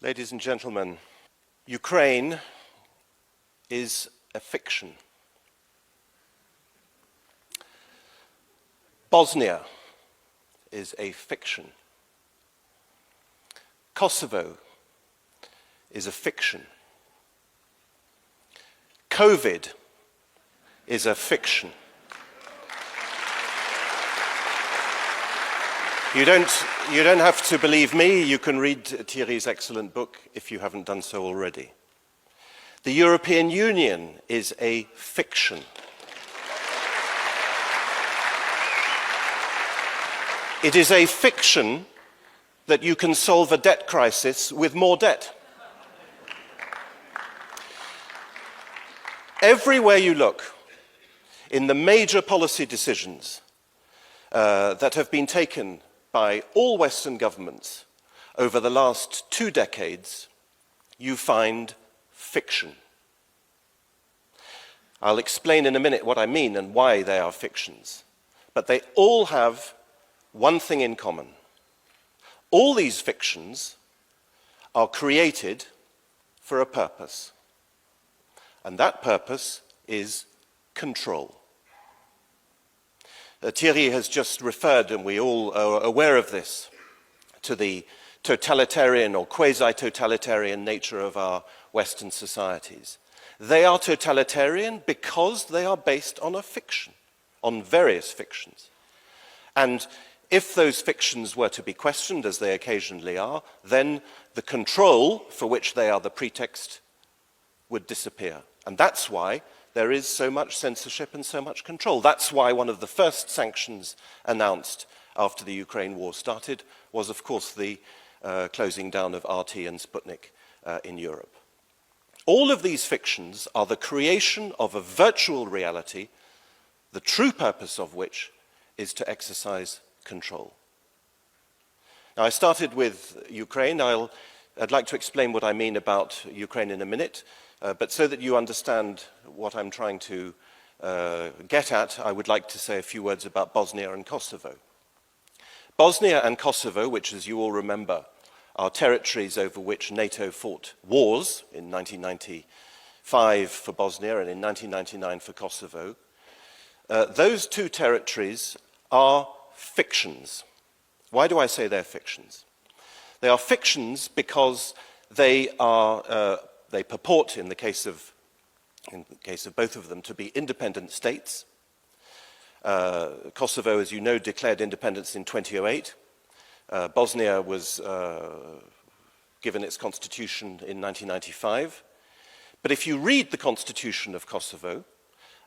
Ladies and gentlemen, Ukraine is a fiction. Bosnia is a fiction. Kosovo is a fiction. COVID is a fiction. You don't have to believe me. You can read Thierry's excellent book if you haven't done so already. The European Union is a fiction. It is a fiction that you can solve a debt crisis with more debt. Everywhere you look, in the major policy decisions that have been taken by all Western governments over the last 2 decades, you find fiction. I'll explain in a minute what I mean and why they are fictions. But they all have one thing in common. All these fictions are created for a purpose. And that purpose is control. Thierry has just referred, and we all are aware of this, to the totalitarian or quasi-totalitarian nature of our Western societies. They are totalitarian because they are based on a fiction, on various fictions. And if those fictions were to be questioned, as they occasionally are, then the control for which they are the pretext would disappear. And that's why there is so much censorship and so much control. That's why one of the first sanctions announced after the Ukraine war started was, of course, the closing down of RT and Sputnik in Europe. All of these fictions are the creation of a virtual reality, the true purpose of which is to exercise control. Now, I started with Ukraine. I'd like to explain what I mean about Ukraine in a minute. But so that you understand what I'm trying to get at, I would like to say a few words about Bosnia and Kosovo. Bosnia and Kosovo, which, as you all remember, are territories over which NATO fought wars in 1995 for Bosnia and in 1999 for Kosovo, those two territories are fictions. Why do I say they're fictions? They are fictions because they purport, in the case of both of them, to be independent states. Kosovo, as you know, declared independence in 2008. Bosnia was given its constitution in 1995. But if you read the constitution of Kosovo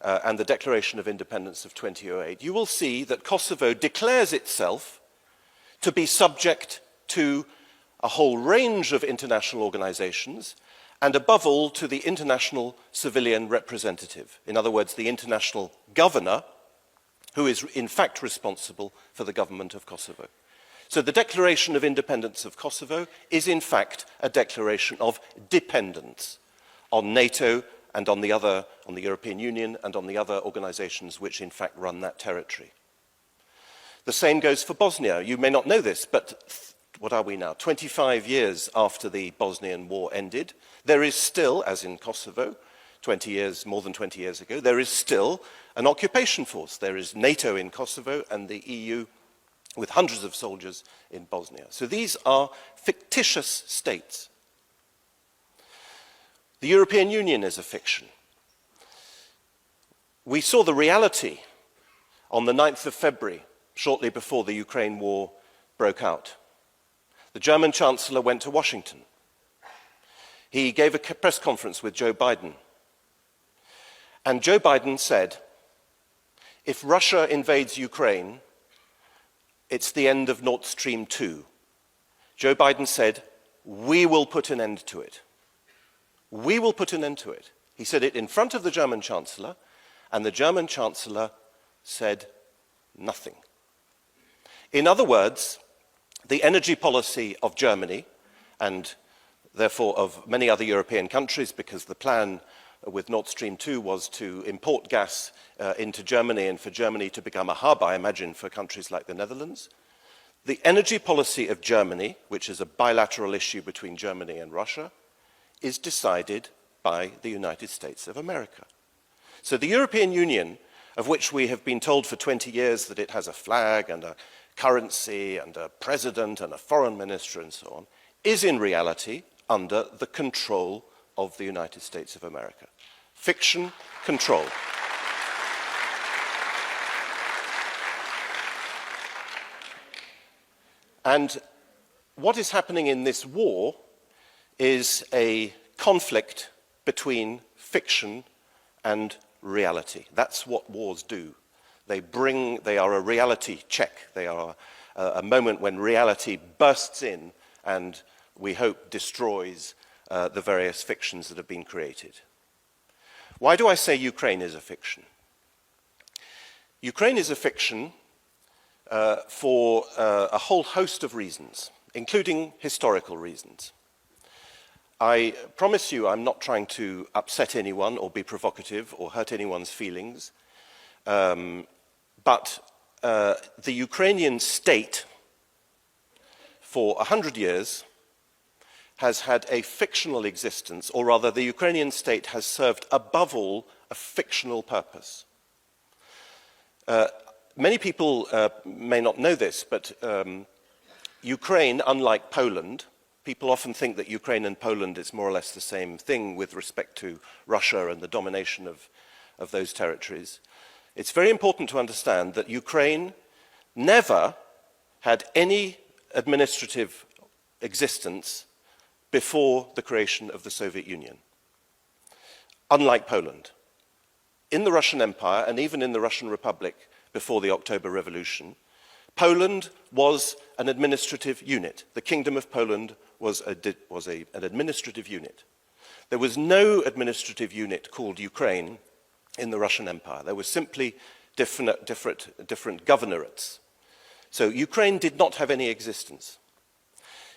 and the Declaration of Independence of 2008, you will see that Kosovo declares itself to be subject to a whole range of international organizations, and above all, to the international civilian representative. In other words, the international governor, who is in fact responsible for the government of Kosovo. So the Declaration of Independence of Kosovo is in fact a declaration of dependence on NATO and on the European Union and on the other organizations which in fact run that territory. The same goes for Bosnia. You may not know this, but what are we now? 25 years after the Bosnian War ended, there is still, as in Kosovo, more than 20 years ago, there is still an occupation force. There is NATO in Kosovo and the EU with hundreds of soldiers in Bosnia. So these are fictitious states. The European Union is a fiction. We saw the reality on the 9th of February, shortly before the Ukraine war broke out. The German Chancellor went to Washington. He gave a press conference with Joe Biden. And Joe Biden said, if Russia invades Ukraine, it's the end of Nord Stream 2. Joe Biden said, we will put an end to it. We will put an end to it. He said it in front of the German Chancellor, and the German Chancellor said nothing. In other words, the energy policy of Germany, and therefore of many other European countries, because the plan with Nord Stream 2 was to import gas into Germany and for Germany to become a hub, I imagine, for countries like the Netherlands. The energy policy of Germany, which is a bilateral issue between Germany and Russia, is decided by the United States of America. So the European Union, of which we have been told for 20 years that it has a flag and a currency and a president and a foreign minister and so on, is in reality under the control of the United States of America. Fiction, control. And what is happening in this war is a conflict between fiction and reality. That's what wars do. They are a reality check. They are a moment when reality bursts in and, we hope, destroys the various fictions that have been created. Why do I say Ukraine is a fiction? Ukraine is a fiction for a whole host of reasons, including historical reasons. I promise you I'm not trying to upset anyone or be provocative or hurt anyone's feelings, but the Ukrainian state for 100 years has had a fictional existence, or rather the Ukrainian state has served above all a fictional purpose. Many people may not know this, but Ukraine, unlike Poland, people often think that Ukraine and Poland is more or less the same thing with respect to Russia and the domination of those territories. It's very important to understand that Ukraine never had any administrative existence before the creation of the Soviet Union, unlike Poland. In the Russian Empire, and even in the Russian Republic before the October Revolution, Poland was an administrative unit. The Kingdom of Poland was an administrative unit. There was no administrative unit called Ukraine in the Russian Empire. There were simply different governorates. So Ukraine did not have any existence.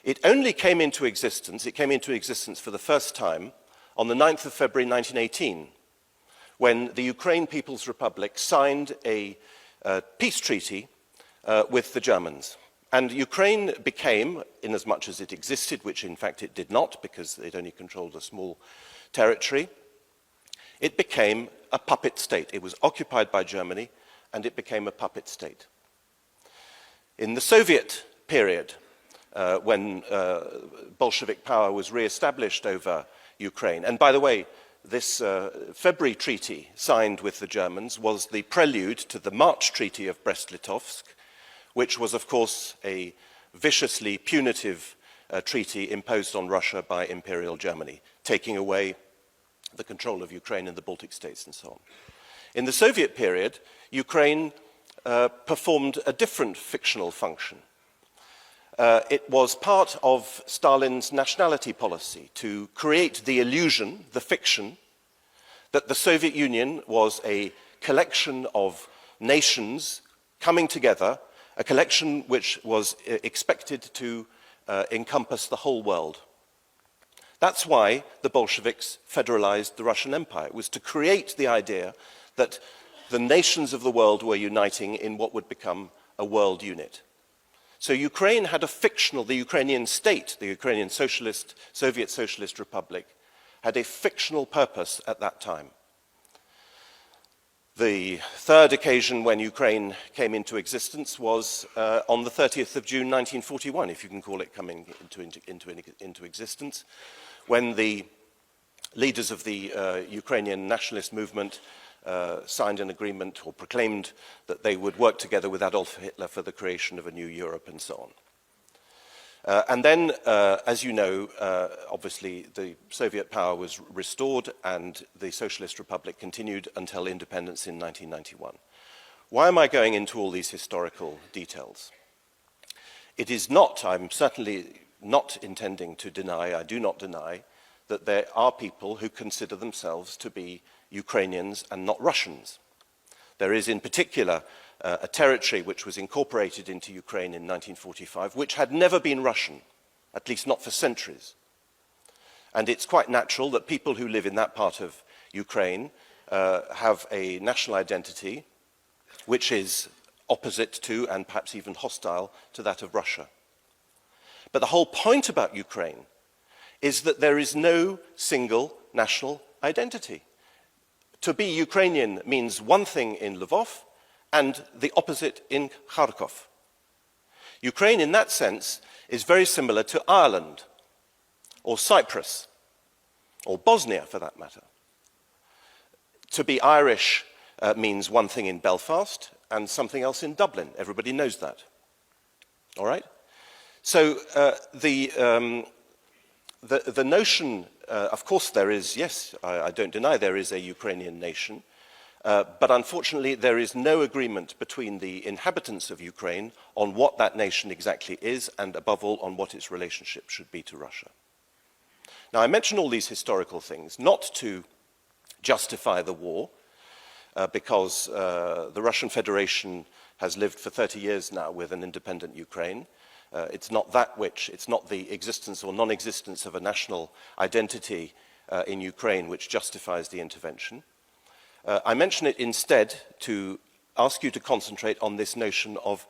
It only came into existence, for the first time on the 9th of February 1918, when the Ukraine People's Republic signed a peace treaty with the Germans. And Ukraine became, in as much as it existed, which in fact it did not because it only controlled a small territory, it became a puppet state. It was occupied by Germany and it became a puppet state. In the Soviet period, when Bolshevik power was re-established over Ukraine, and by the way, this February treaty signed with the Germans was the prelude to the March Treaty of Brest-Litovsk, which was, of course, a viciously punitive treaty imposed on Russia by Imperial Germany, taking away the control of Ukraine and the Baltic states and so on. In the Soviet period, Ukraine performed a different fictional function. It was part of Stalin's nationality policy to create the illusion, the fiction, that the Soviet Union was a collection of nations coming together, a collection which was expected to encompass the whole world. That's why the Bolsheviks federalized the Russian Empire. It was to create the idea that the nations of the world were uniting in what would become a world unit. So Ukraine had the Ukrainian state, the Ukrainian Soviet Socialist Republic, had a fictional purpose at that time. The third occasion when Ukraine came into existence was on the 30th of June 1941, if you can call it coming into existence, when the leaders of the Ukrainian nationalist movement signed an agreement or proclaimed that they would work together with Adolf Hitler for the creation of a new Europe and so on. And then, as you know, obviously the Soviet power was restored and the Socialist Republic continued until independence in 1991. Why am I going into all these historical details? It is not, I'm certainly not intending to deny, I do not deny, that there are people who consider themselves to be Ukrainians and not Russians. There is in particular a territory which was incorporated into Ukraine in 1945, which had never been Russian, at least not for centuries. And it's quite natural that people who live in that part of Ukraine have a national identity which is opposite to and perhaps even hostile to that of Russia. But the whole point about Ukraine is that there is no single national identity. To be Ukrainian means one thing in Lvov and the opposite in Kharkov. Ukraine, in that sense, is very similar to Ireland, or Cyprus, or Bosnia, for that matter. To be Irish means one thing in Belfast and something else in Dublin. Everybody knows that. All right? So the notion, of course there is, yes, I don't deny there is a Ukrainian nation, but unfortunately there is no agreement between the inhabitants of Ukraine on what that nation exactly is, and above all on what its relationship should be to Russia. Now I mention all these historical things not to justify the war, because the Russian Federation has lived for 30 years now with an independent Ukraine. It's not the existence or non-existence of a national identity in Ukraine which justifies the intervention. I mention it instead to ask you to concentrate on this notion of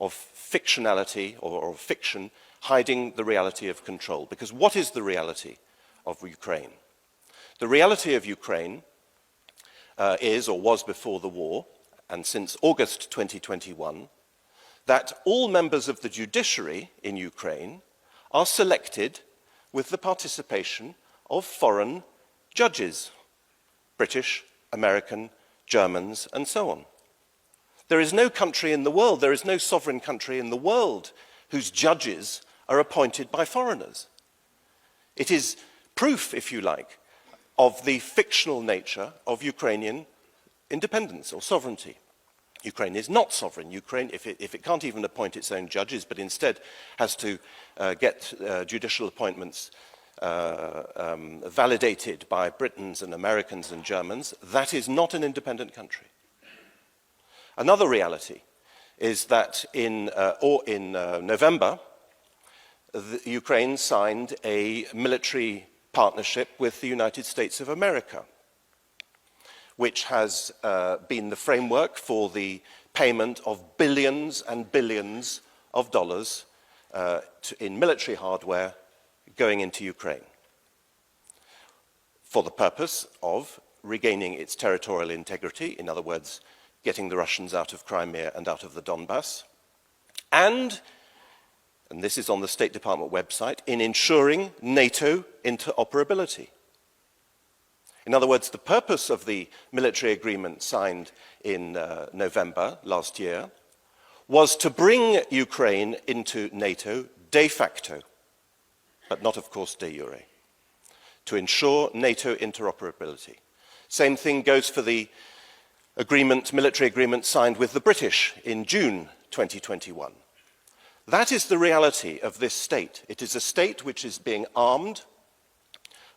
fictionality or fiction hiding the reality of control. Because what is the reality of Ukraine? The reality of Ukraine is, or was before the war, and since August 2021, that all members of the judiciary in Ukraine are selected with the participation of foreign judges, British, American, Germans, and so on. There is no country in the world, there is no sovereign country in the world whose judges are appointed by foreigners. It is proof, if you like, of the fictional nature of Ukrainian independence or sovereignty. Ukraine is not sovereign. Ukraine, if it can't even appoint its own judges, but instead has to get judicial appointments validated by Britons and Americans and Germans, that is not an independent country. Another reality is that in November, Ukraine signed a military partnership with the United States of America, which has been the framework for the payment of billions and billions of dollars in military hardware going into Ukraine for the purpose of regaining its territorial integrity, in other words, getting the Russians out of Crimea and out of the Donbass, and this is on the State Department website, in ensuring NATO interoperability. In other words, the purpose of the military agreement signed in November last year was to bring Ukraine into NATO de facto, but not, of course, de jure, to ensure NATO interoperability. Same thing goes for the military agreement signed with the British in June 2021. That is the reality of this state. It is a state which is being armed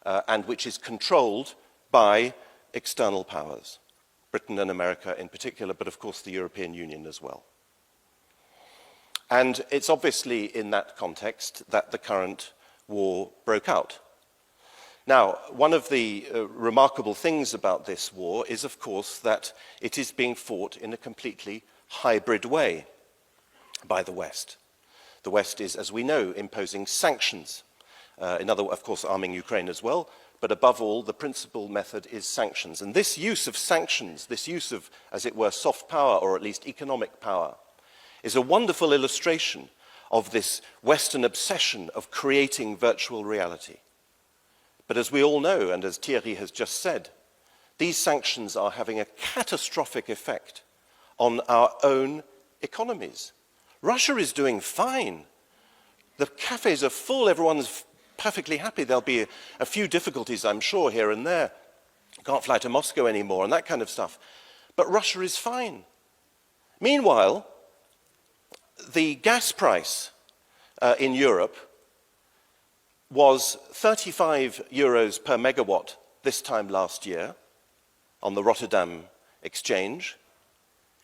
and which is controlled by external powers, Britain and America in particular, but of course the European Union as well. And it's obviously in that context that the current war broke out. Now, one of the remarkable things about this war is, of course, that it is being fought in a completely hybrid way by the West. The West is, as we know, imposing sanctions, of course, arming Ukraine as well, but above all, the principal method is sanctions. And this use of sanctions, this use of, as it were, soft power, or at least economic power, is a wonderful illustration of this Western obsession of creating virtual reality. But as we all know, and as Thierry has just said, these sanctions are having a catastrophic effect on our own economies. Russia is doing fine. The cafes are full, everyone's perfectly happy. There'll be a few difficulties, I'm sure, here and there. Can't fly to Moscow anymore and that kind of stuff. But Russia is fine. Meanwhile, the gas price in Europe was 35 euros per megawatt this time last year on the Rotterdam exchange.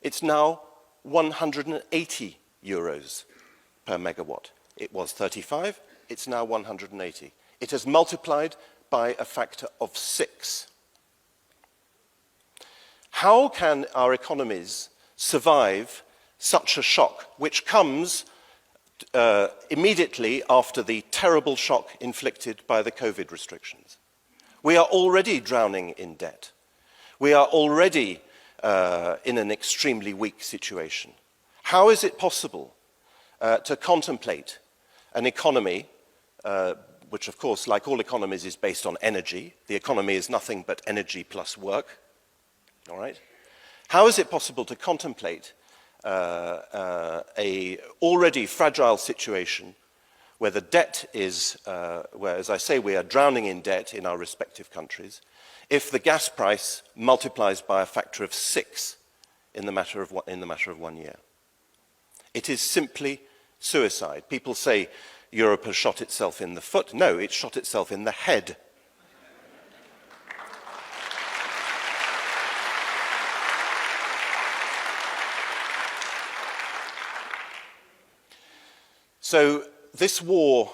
It's now 180 euros per megawatt. It was 35, it's now 180. It has multiplied by a factor of 6. How can our economies survive such a shock, which comes immediately after the terrible shock inflicted by the COVID restrictions. We are already drowning in debt. We are already in an extremely weak situation. How is it possible to contemplate an economy, which of course, like all economies, is based on energy? The economy is nothing but energy plus work, all right? How is it possible to contemplate a already fragile situation where the debt is, where, as I say, we are drowning in debt in our respective countries, if the gas price multiplies by a factor of 6 in the matter of 1 year? It is simply suicide. People say Europe has shot itself in the foot. No, it shot itself in the head. So this war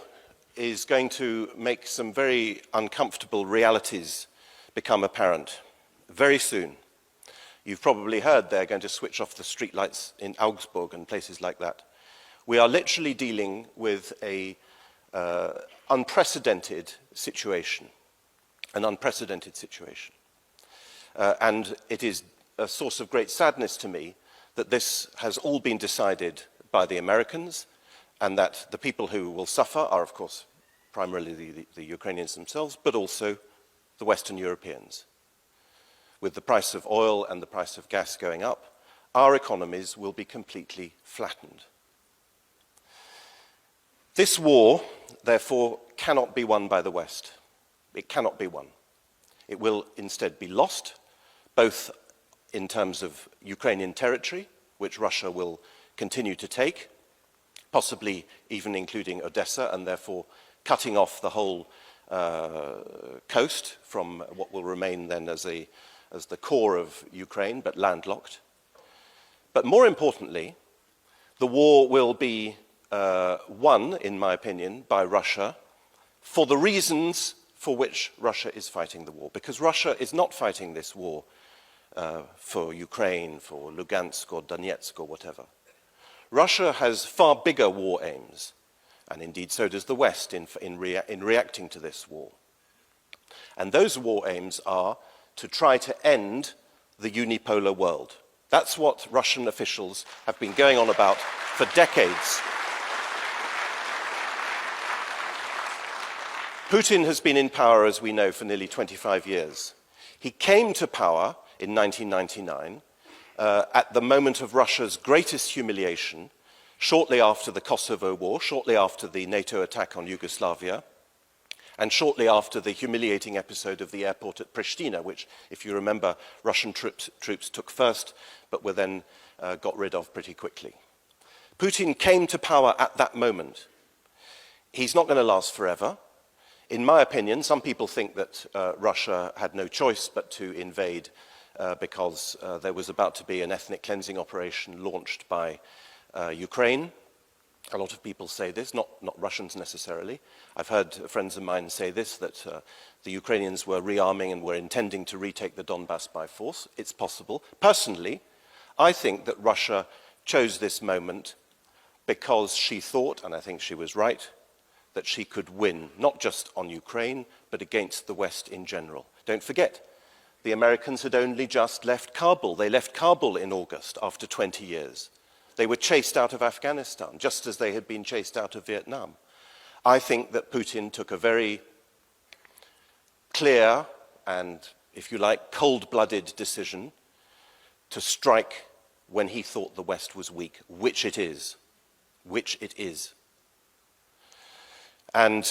is going to make some very uncomfortable realities become apparent very soon. You've probably heard they're going to switch off the streetlights in Augsburg and places like that. We are literally dealing with an unprecedented situation, And it is a source of great sadness to me that this has all been decided by the Americans, and that the people who will suffer are, of course, primarily the Ukrainians themselves, but also the Western Europeans. With the price of oil and the price of gas going up, our economies will be completely flattened. This war, therefore, cannot be won by the West. It cannot be won. It will instead be lost, both in terms of Ukrainian territory, which Russia will continue to take, possibly even including Odessa, and therefore cutting off the whole coast from what will remain then as the core of Ukraine, but landlocked. But more importantly, the war will be won, in my opinion, by Russia for the reasons for which Russia is fighting the war. Because Russia is not fighting this war for Ukraine, for Lugansk or Donetsk or whatever. Russia has far bigger war aims, and indeed so does the West in reacting to this war. And those war aims are to try to end the unipolar world. That's what Russian officials have been going on about for decades. Putin has been in power, as we know, for nearly 25 years. He came to power in 1999 at the moment of Russia's greatest humiliation, shortly after the Kosovo War, shortly after the NATO attack on Yugoslavia, and shortly after the humiliating episode of the airport at Pristina, which, if you remember, Russian troops took first, but were then got rid of pretty quickly. Putin came to power at that moment. He's not going to last forever. In my opinion, some people think that Russia had no choice but to invade because there was about to be an ethnic cleansing operation launched by Ukraine. A lot of people say this, not Russians necessarily. I've heard friends of mine say this, that the Ukrainians were rearming and were intending to retake the Donbass by force. It's possible. Personally, I think that Russia chose this moment because she thought, and I think she was right, that she could win, not just on Ukraine, but against the West in general. Don't forget, the Americans had only just left Kabul. They left Kabul in August after 20 years. They were chased out of Afghanistan, just as they had been chased out of Vietnam. I think that Putin took a very clear and, if you like, cold-blooded decision to strike when he thought the West was weak, which it is. And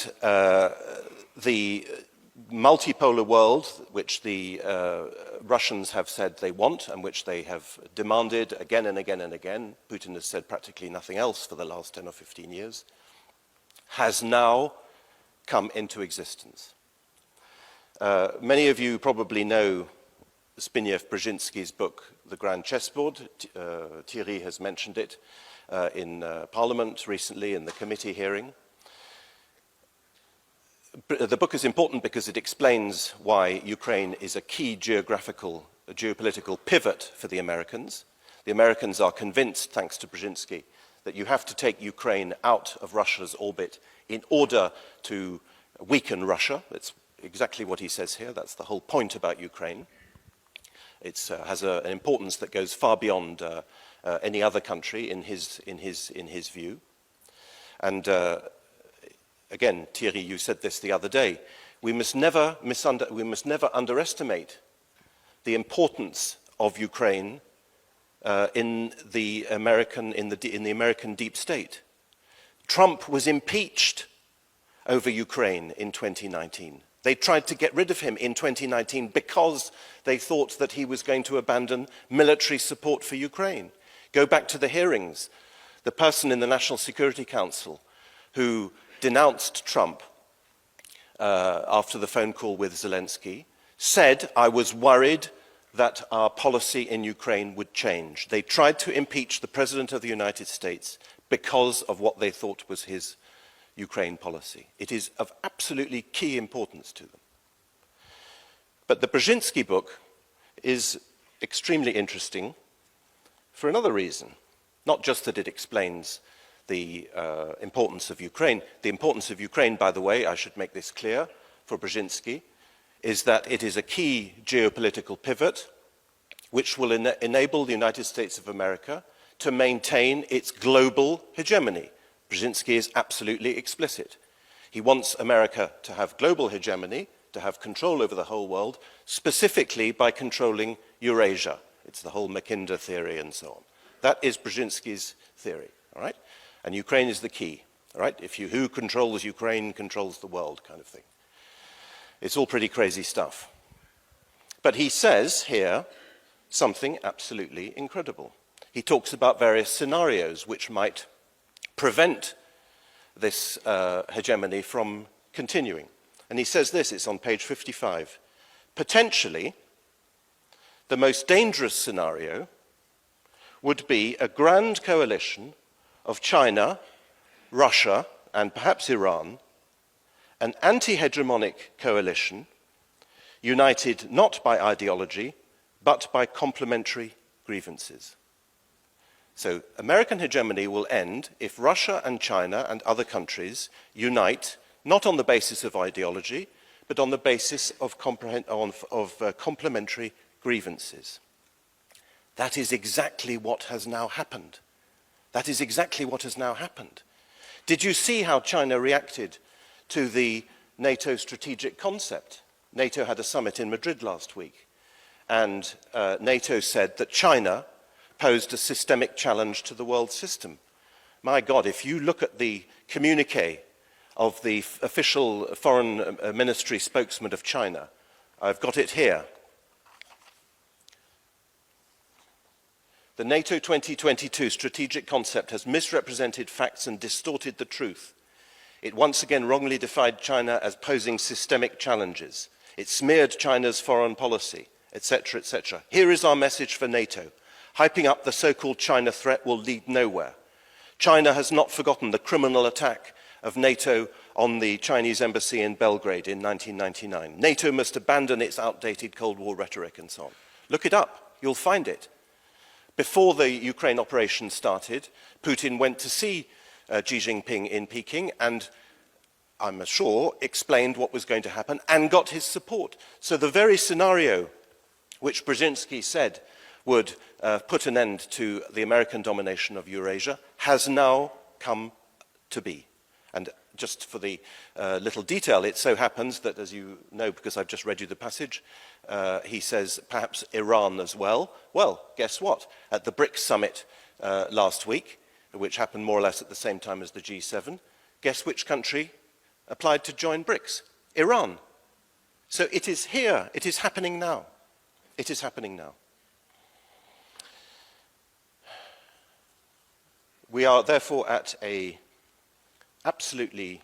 the multipolar world, which the Russians have said they want and which they have demanded again and again and again, Putin has said practically nothing else for the last 10 or 15 years, has now come into existence. Many of you probably know Zbigniew-Brzezinski's book, The Grand Chessboard. Thierry has mentioned it in Parliament recently in the committee hearing. The book is important because it explains why Ukraine is a key geopolitical pivot for the Americans. The Americans are convinced, thanks to Brzezinski, that you have to take Ukraine out of Russia's orbit in order to weaken Russia. That's exactly what he says here. That's the whole point about Ukraine. It has an importance that goes far beyond any other country in his view. And again, Thierry, you said this the other day. We must never underestimate the importance of Ukraine in the American deep state. Trump was impeached over Ukraine in 2019. They tried to get rid of him in 2019 because they thought that he was going to abandon military support for Ukraine. Go back to the hearings. The person in the National Security Council who denounced Trump after the phone call with Zelensky said, "I was worried that our policy in Ukraine would change." They tried to impeach the President of the United States because of what they thought was his Ukraine policy. It is of absolutely key importance to them. But the Brzezinski book is extremely interesting for another reason. Not just that it explains the importance of Ukraine. The importance of Ukraine, by the way, I should make this clear for Brzezinski, is that it is a key geopolitical pivot which will enable the United States of America to maintain its global hegemony. Brzezinski is absolutely explicit. He wants America to have global hegemony, to have control over the whole world, specifically by controlling Eurasia. It's the whole Mackinder theory and so on. That is Brzezinski's theory, all right? And Ukraine is the key, all right? Who controls Ukraine controls the world kind of thing. It's all pretty crazy stuff. But he says here something absolutely incredible. He talks about various scenarios which might prevent this hegemony from continuing. And he says this, it's on page 55. Potentially, the most dangerous scenario would be a grand coalition of China, Russia, and perhaps Iran, an anti-hegemonic coalition united not by ideology, but by complementary grievances. So American hegemony will end if Russia and China and other countries unite, not on the basis of ideology, but on the basis of complementary grievances. That is exactly what has now happened. That is exactly what has now happened. Did you see how China reacted to the NATO strategic concept? NATO had a summit in Madrid last week, and NATO said that China posed a systemic challenge to the world system. My God, if you look at the communique of the official foreign ministry spokesman of China, I've got it here. The NATO 2022 strategic concept has misrepresented facts and distorted the truth. It once again wrongly defined China as posing systemic challenges. It smeared China's foreign policy, etc., etc. Here is our message for NATO. Hyping up the so-called China threat will lead nowhere. China has not forgotten the criminal attack of NATO on the Chinese embassy in Belgrade in 1999. NATO must abandon its outdated Cold War rhetoric and so on. Look it up, you'll find it. Before the Ukraine operation started, Putin went to see Xi Jinping in Peking and, I'm sure, explained what was going to happen and got his support. So the very scenario which Brzezinski said would put an end to the American domination of Eurasia has now come to be. And just for the little detail, it so happens that, as you know, because I've just read you the passage, he says perhaps Iran as well. Well, guess what? At the BRICS summit last week, which happened more or less at the same time as the G7, guess which country applied to join BRICS? Iran. So it is here. It is happening now. It is happening now. We are therefore at an absolutely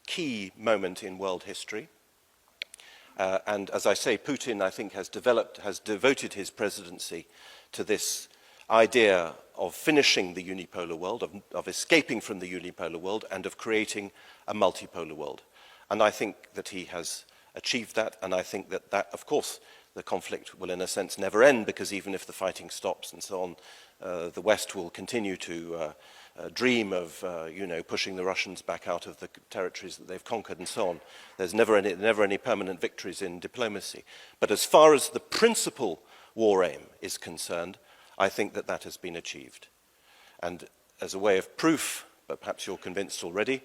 key moment in world history. And as I say, Putin, I think, has devoted his presidency to this idea of finishing the unipolar world, of escaping from the unipolar world, and of creating a multipolar world. And I think that he has achieved that, and I think that, of course, the conflict will, in a sense, never end, because even if the fighting stops and so on, the West will continue to dream of, pushing the Russians back out of the territories that they've conquered and so on. There's never any permanent victories in diplomacy. But as far as the principal war aim is concerned, I think that that has been achieved. And as a way of proof, but perhaps you're convinced already,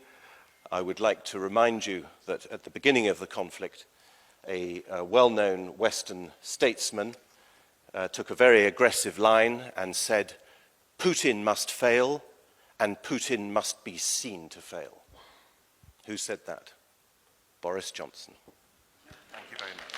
I would like to remind you that at the beginning of the conflict, a well-known Western statesman took a very aggressive line and said, "Putin must fail, and Putin must be seen to fail." Who said that? Boris Johnson. Thank you very much.